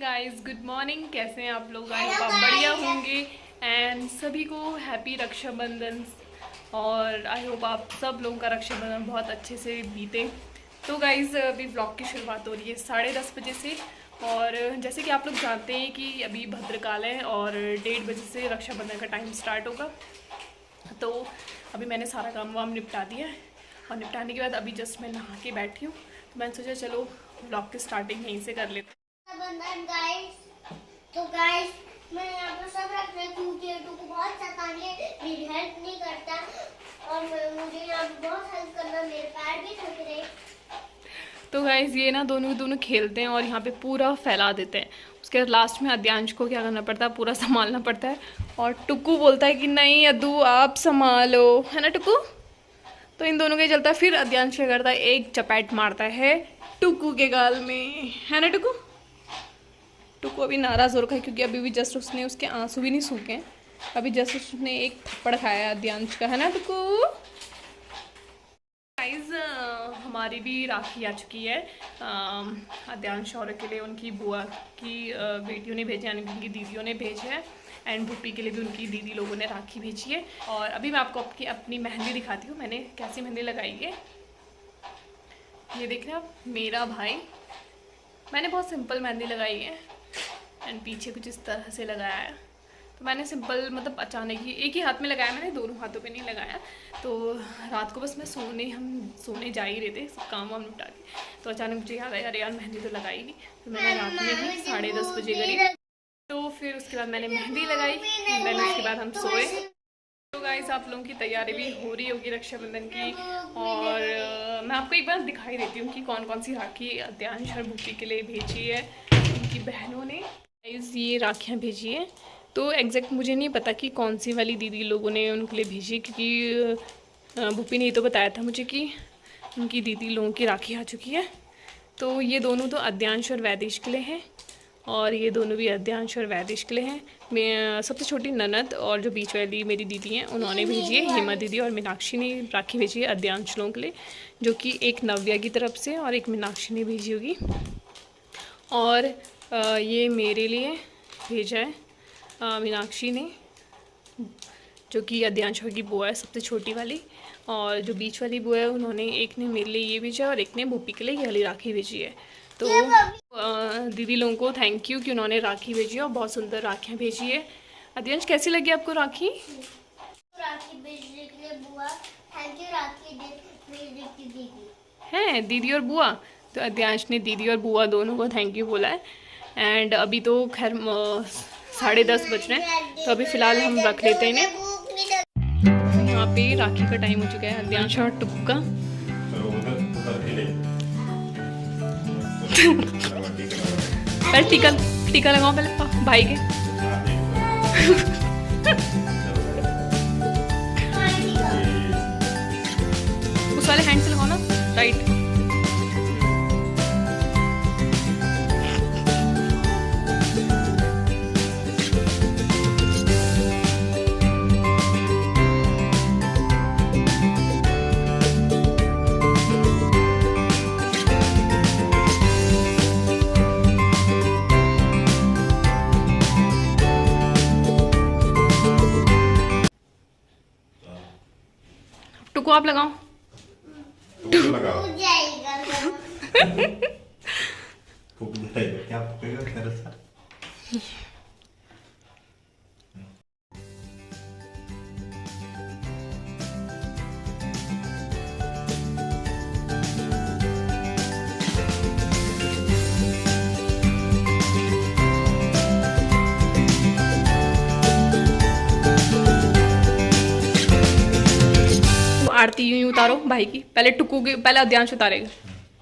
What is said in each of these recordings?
Guys, good morning. कैसे हैं आप लोग? आई होप आप बढ़िया होंगे। एंड सभी को हैप्पी रक्षाबंधन। और आई होप आप सब लोगों का रक्षाबंधन बहुत अच्छे से बीते। तो गाइस, अभी ब्लॉग की शुरुआत हो रही है 10:30 बजे से। और जैसे कि आप लोग जानते हैं कि अभी भद्रकाल है और 1:30 बजे से रक्षाबंधन का टाइम स्टार्ट होगा। तो अभी मैंने सारा काम वाम निपटा दिया है और निपटाने के बाद अभी जस्ट मैं नहा के बैठी हूँ। तो मैंने सोचा चलो ब्लॉग की स्टार्टिंग यहीं से कर लेते। तो गाइस मैं यहाँ पर सब रख रही हूँ क्योंकि को बहुत सताने मेरी हेल्प नहीं करता और मुझे यहाँ पर बहुत हेल्प करना, मेरे पैर भी थक रहे। तो गाइस ये ना दोनों खेलते हैं और यहाँ पे पूरा फैला देते हैं। उसके बाद लास्ट में अद्यांश को क्या करना पड़ता है, पूरा संभालना पड़ता है। और टुक्कू बोलता है कि नहीं अद्दू आप संभालो, है ना टुक्कू। तो इन दोनों का ही चलता है। फिर अद्यांश क्या करता है, एक चपेट मारता है टुक्कू के गाल में, है ना टुक्कू। टुक्कू अभी नाराज़ हो रखा है क्योंकि अभी भी जस्ट उसने उसके आंसू भी नहीं सूखे हैं। अभी जस्ट उसने एक थप्पड़ खाया अद्यांश का, है ना टुक्कू। गाइस हमारी भी राखी आ चुकी है। अद्यांश और के लिए उनकी बुआ की बेटियों ने भेजे, यानी उनकी दीदियों ने भेजे है। एंड भूपी के लिए भी उनकी दीदी लोगों ने राखी भेजी है। और अभी मैं आपको अपनी मेहंदी दिखाती हूँ, मैंने कैसी मेहंदी लगाई है। ये देख रहे हैं आप, मेरा भाई। मैंने बहुत सिंपल मेहंदी लगाई है एंड पीछे कुछ इस तरह से लगाया है। तो मैंने सिंपल मतलब अचानक ही एक ही हाथ में लगाया, मैंने दोनों हाथों पे नहीं लगाया। तो रात को बस हम सोने जा ही रहे थे, सब काम वाम निपटा के। तो अचानक मुझे याद आया, अरे यार मेहंदी तो लगाई नहीं। तो मैंने रात में ही 10:30 बजे करीब, तो फिर उसके बाद मैंने मेहंदी लगाई। मैंने उसके बाद हम सोए। तो गाइस आप लोगों की तैयारी भी हो रही होगी रक्षाबंधन की। और मैं आपको एक बार दिखाई देती हूँ कि कौन कौन सी राखी अद्यांश और भूपी के लिए भेजी है उनकी बहनों ने। गाइस ये राखियाँ भेजी है, तो एग्जैक्ट मुझे नहीं पता कि कौन सी वाली दीदी लोगों ने उनके लिए भेजी, क्योंकि भूपी ने ये तो बताया था मुझे कि उनकी दीदी लोगों की राखी आ चुकी है। तो ये दोनों तो अद्यांश और वैदिश के लिए हैं और ये दोनों भी अद्यांश और वैदिश के लिए हैं। मैं सबसे छोटी ननद और जो बीच वाली मेरी दीदी हैं उन्होंने भेजी है, हेमा दीदी और मीनाक्षी ने राखी भेजी है अद्यांश लोगों के लिए, जो कि एक नव्या की तरफ से और एक मीनाक्षी ने भेजी होगी। और ये मेरे लिए भेजा है मीनाक्षी ने, जो कि अद्यांश की बुआ है सबसे छोटी वाली। और जो बीच वाली बुआ है उन्होंने, एक ने मेरे लिए ये भेजा और एक ने भूपी के लिए ये वाली राखी भेजी है। तो दीदी लोगों को थैंक यू कि उन्होंने राखी भेजी है और बहुत सुंदर राखियाँ भेजी है। अद्यांश कैसी लगी आपको राखी? राखी भेजने के लिए बुआ थैंक यू, राखी भेजने की दीदी हैं दीदी और बुआ। तो अद्यांश ने दीदी और बुआ दोनों को थैंक यू बोला है। एंड अभी तो खैर 10:30 बज रहे हैं, तो अभी फ़िलहाल हम रख लेते हैं इन्हें। यहाँ पे राखी का टाइम हो चुका है अद्यांश और टुक्कू का। पहले टीका लगाओ पहले भाई के। उस वाले हैंड से लगाओ ना, राइट। टुकू आप लगाओ। क्या आरती यूं उतारो भाई की। पहले टुक्कू की, पहले अद्यांश उतारेगा।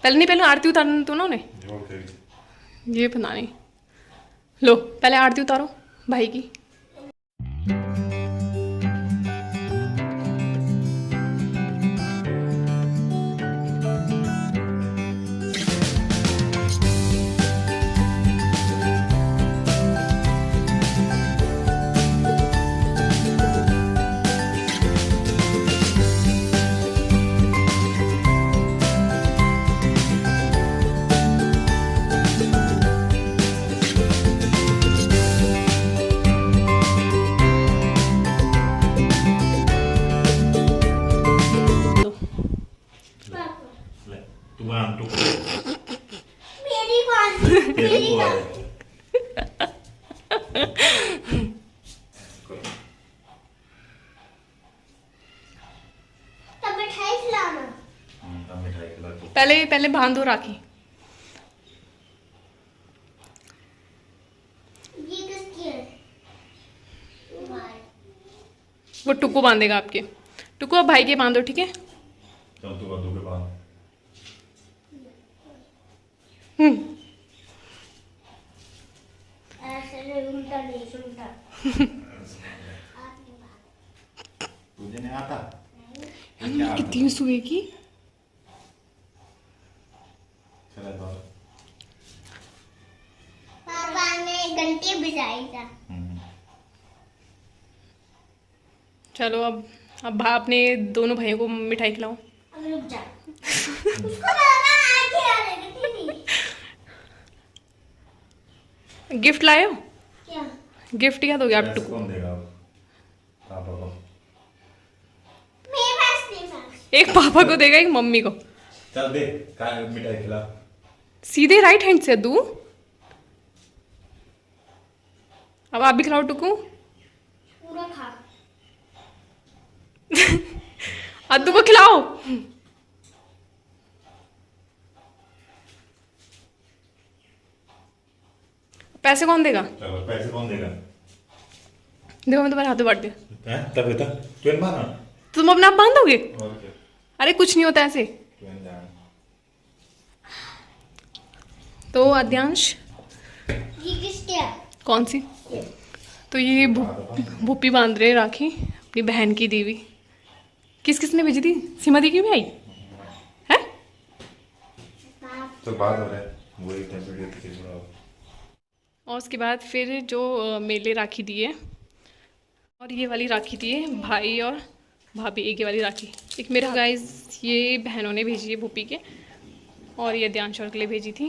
पहले आरती उतारना तो उन्होंने ये पता नहीं। लो पहले आरती उतारो भाई की। तू बांध तू मेरी बात तेरी मेरी बुआ ना है। तब मिठाई खिलाना। अब मिठाई खिला तू। पहले पहले बांधो राखी। ये किसकी है? तुम्हारी। वो टुकू बांधेगा आपके। टुकू अब भाई के बांधो, ठीक है। चल तू बंदूक के बांध। ऐसे नहीं, उल्टा नहीं, उल्टा। तुझे नहीं आता? कितनी सुबह की। चला तो। पापा ने घंटी बजाई था। चलो अब अपने दोनों भाइयों को मिठाई खिलाओ। अब रुक जा। उसको लगा आगे आ रही थी। गिफ्ट लाए हो? क्या? गिफ्ट क्या दोगे आप पैसे टुकू? कौन देगा अब? पापा को। मेरे पास नहीं था। एक पापा को देगा, एक मम्मी को। चल दे मिठाई खिला। सीधे राइट हैंड से दू। अब आप भी खिलाओ टुकू। पूरा खा। अद्दू को खिलाओ। पैसे कौन देगा? चलो पैसे कौन देगा? देखो मैं तुम्हारे हाथों बांट दिया। हैं तब बेटा तू इन माना। तुम अपने आप बांधोगे? और क्या? अरे कुछ नहीं होता ऐसे। तू इन जान। तो आद्यांश ये किसके है? कौन सी? तो ये भूपी बांध रहे राखी अपनी बहन की दी हुई। किस किसने भेजी थी? सीमा दी की भी आई है? तो बात हो रहा है वो एक वीडियो थी थोड़ा। और उसके बाद फिर जो मेले राखी दी है, और ये वाली राखी दी है भाई और भाभी, एक ये वाली राखी। एक मेरे गाइस ये बहनों ने भेजी है भूपी के, और ये अद्यांश और के लिए भेजी थी।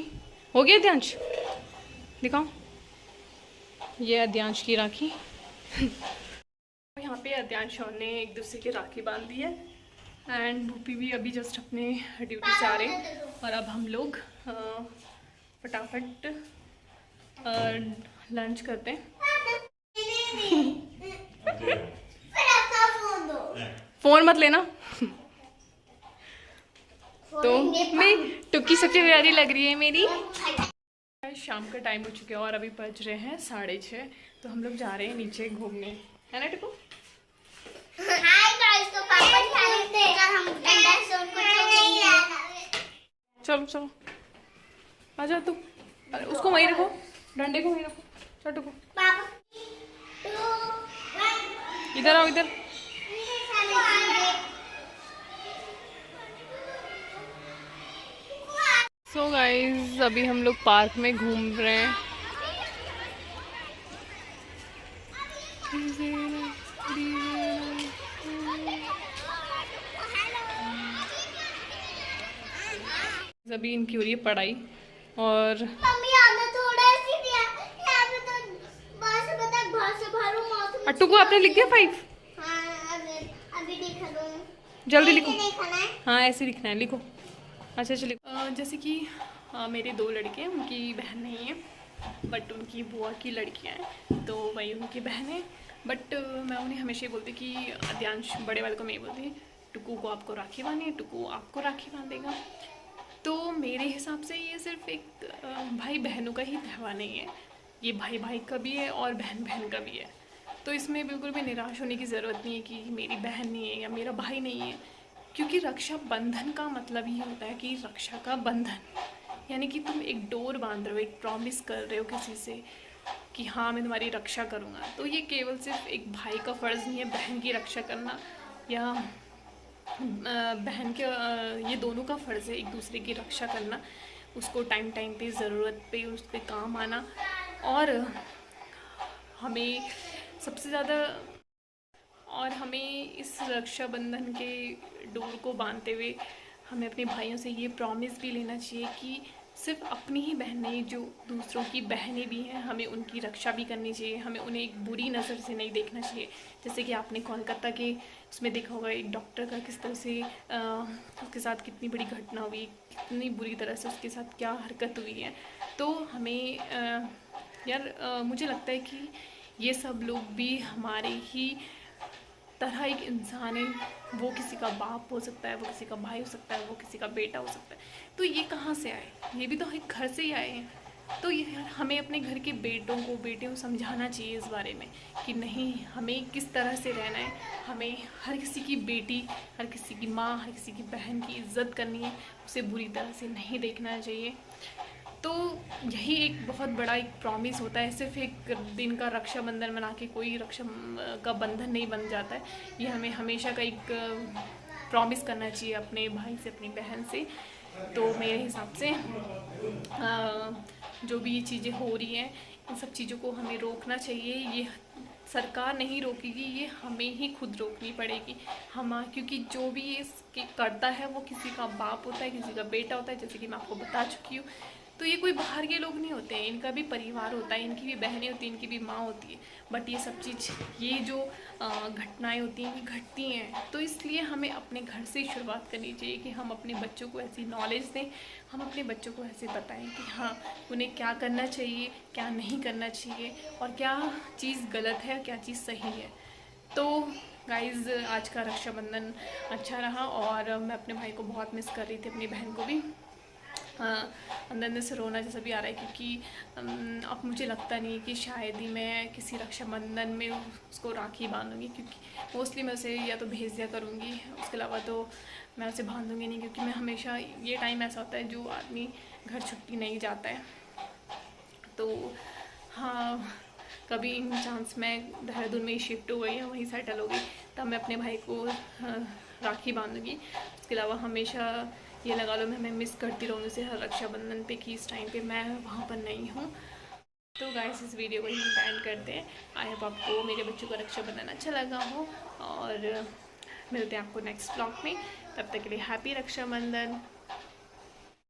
हो गया अद्यांश? दिखाओ, ये अद्यांश की राखी। यहाँ पे अद्यांश और ने एक दूसरे की राखी बांध दी है, एंड भूपी भी अभी जस्ट अपने ड्यूटी से आ रहे हैं। और अब हम लोग फटाफट लंच करते हैं। फिर अपना फोन दो। फ़ोन मत लेना। तो फोन दे मैं टुक्की सबसे प्यारी लग रही है मेरी। शाम का टाइम हो चुका है और अभी बज रहे हैं 6:30। तो हम लोग जा रहे हैं नीचे घूमने, है ना टुकू? हाय गाइस, तो पापा चलते हैं हम ठंडा से उनको ठोकेंगे। चलो चलो आजा तू। अरे उसको वहीं रखो, डंडे को वहीं रखो। चल टुकू पापा इधर आओ, इधर। सो गाइज अभी हम लोग पार्क में घूम रहे हैं। अभी इनकी हो रही है पढ़ाई, और मम्मी आपने थोड़ा ऐसी दिया, यहाँ पे तो बस बता घर से भरो मौसम। अट्टू को आपने लिख दिया 5? हाँ अभी लिखा दूँ। जल्दी लिखो। नहीं खाना है। हाँ ऐसे लिखना है, लिखो। अच्छा चलिए, जैसे कि मेरे 2 लड़के हैं, उनकी बहन नहीं है, बट उनकी बुआ की लड़कियां हैं, तो वही उनकी बहन है। बट मैं उन्हें हमेशा ये बोलती कि अद्यांश बड़े वाले को मैं ये बोलती, टुकू को आपको राखी बांधनी है, टुकू आपको राखी बांधेगा। तो मेरे हिसाब से ये सिर्फ एक भाई बहनों का ही त्यौहार नहीं है, ये भाई भाई का भी है और बहन बहन का भी है। तो इसमें बिल्कुल भी निराश होने की ज़रूरत नहीं है कि मेरी बहन नहीं है या मेरा भाई नहीं है, क्योंकि रक्षा बंधन का मतलब ही होता है कि रक्षा का बंधन, यानी कि तुम एक डोर बांध रहे हो, एक प्रॉमिस कर रहे हो किसी से कि हाँ मैं तुम्हारी रक्षा करूँगा। तो ये केवल सिर्फ एक भाई का फ़र्ज़ नहीं है बहन की रक्षा करना, या बहन के ये दोनों का फ़र्ज़ है एक दूसरे की रक्षा करना, उसको टाइम टाइम पे ज़रूरत पे उस पर काम आना। और हमें सबसे ज़्यादा, और हमें इस रक्षाबंधन के डोर को बांधते हुए हमें अपने भाइयों से ये प्रॉमिस भी लेना चाहिए कि सिर्फ अपनी ही बहन नहीं, जो दूसरों की बहनें भी हैं, हमें उनकी रक्षा भी करनी चाहिए, हमें उन्हें एक बुरी नज़र से नहीं देखना चाहिए। जैसे कि आपने कोलकाता के उसमें देखा होगा, एक डॉक्टर का किस तरह से उसके साथ कितनी बड़ी घटना हुई, कितनी बुरी तरह से उसके साथ क्या हरकत हुई है। तो हमें मुझे लगता है कि ये सब लोग भी हमारे ही तरह एक इंसान है। वो किसी का बाप हो सकता है, वो किसी का भाई हो सकता है, वो किसी का बेटा हो सकता है। तो ये कहाँ से आए? ये भी तो एक घर से ही आए हैं। तो ये हमें अपने घर के बेटियों को समझाना चाहिए इस बारे में कि नहीं, हमें किस तरह से रहना है। हमें हर किसी की बेटी, हर किसी की माँ, हर किसी की बहन की इज़्ज़त करनी है, उसे बुरी तरह से नहीं देखना चाहिए। तो यही एक बहुत बड़ा एक प्रॉमिस होता है। सिर्फ एक दिन का रक्षाबंधन मना के कोई रक्षा का बंधन नहीं बन जाता है। ये हमें हमेशा का एक प्रॉमिस करना चाहिए अपने भाई से, अपनी बहन से। तो मेरे हिसाब से जो भी ये चीज़ें हो रही हैं, इन सब चीज़ों को हमें रोकना चाहिए। ये सरकार नहीं रोकेगी, ये हमें ही खुद रोकनी पड़ेगी। क्योंकि जो भी ये करता है वो किसी का बाप होता है, किसी का बेटा होता है, जैसे कि मैं आपको बता चुकी हूँ। तो ये कोई बाहर के लोग नहीं होते हैं, इनका भी परिवार होता है, इनकी भी बहनें होती हैं, इनकी भी माँ होती है। बट ये सब चीज़, ये जो घटनाएं होती हैं, ये घटती हैं। तो इसलिए हमें अपने घर से ही शुरुआत करनी चाहिए कि हम अपने बच्चों को ऐसी नॉलेज दें, हम अपने बच्चों को ऐसे बताएं कि हाँ, उन्हें क्या करना चाहिए, क्या नहीं करना चाहिए, और क्या चीज़ गलत है, क्या चीज़ सही है। तो गाइज़, आज का रक्षाबंधन अच्छा रहा और मैं अपने भाई को बहुत मिस कर रही थी, अपनी बहन को भी। अंदर से रोना जैसा भी आ रहा है, क्योंकि अब मुझे लगता नहीं है कि शायद ही मैं किसी रक्षाबंधन में उसको राखी बांधूंगी, क्योंकि मोस्टली मैं उसे या तो भेज दिया करूँगी, उसके अलावा तो मैं उसे बांधूंगी नहीं। क्योंकि मैं हमेशा, ये टाइम ऐसा होता है जो आदमी घर छुट्टी नहीं जाता है। तो हाँ, कभी इन चांस मैं देहरादून में ही शिफ्ट हो गई या वहीं सेटल हो गई, तब मैं अपने भाई को राखी बांधूंगी। उसके अलावा हमेशा ये लगा लो, मैं मिस करती रहूँगी उसे हर रक्षाबंधन पे कि इस टाइम पे मैं वहाँ पर नहीं हूँ। तो गाइस, इस वीडियो को यहीं पे एंड करते हैं। आई होप आपको मेरे बच्चों का रक्षाबंधन अच्छा लगा हो, और मिलते हैं आपको नेक्स्ट व्लॉग में। तब तक के लिए हैप्पी रक्षाबंधन।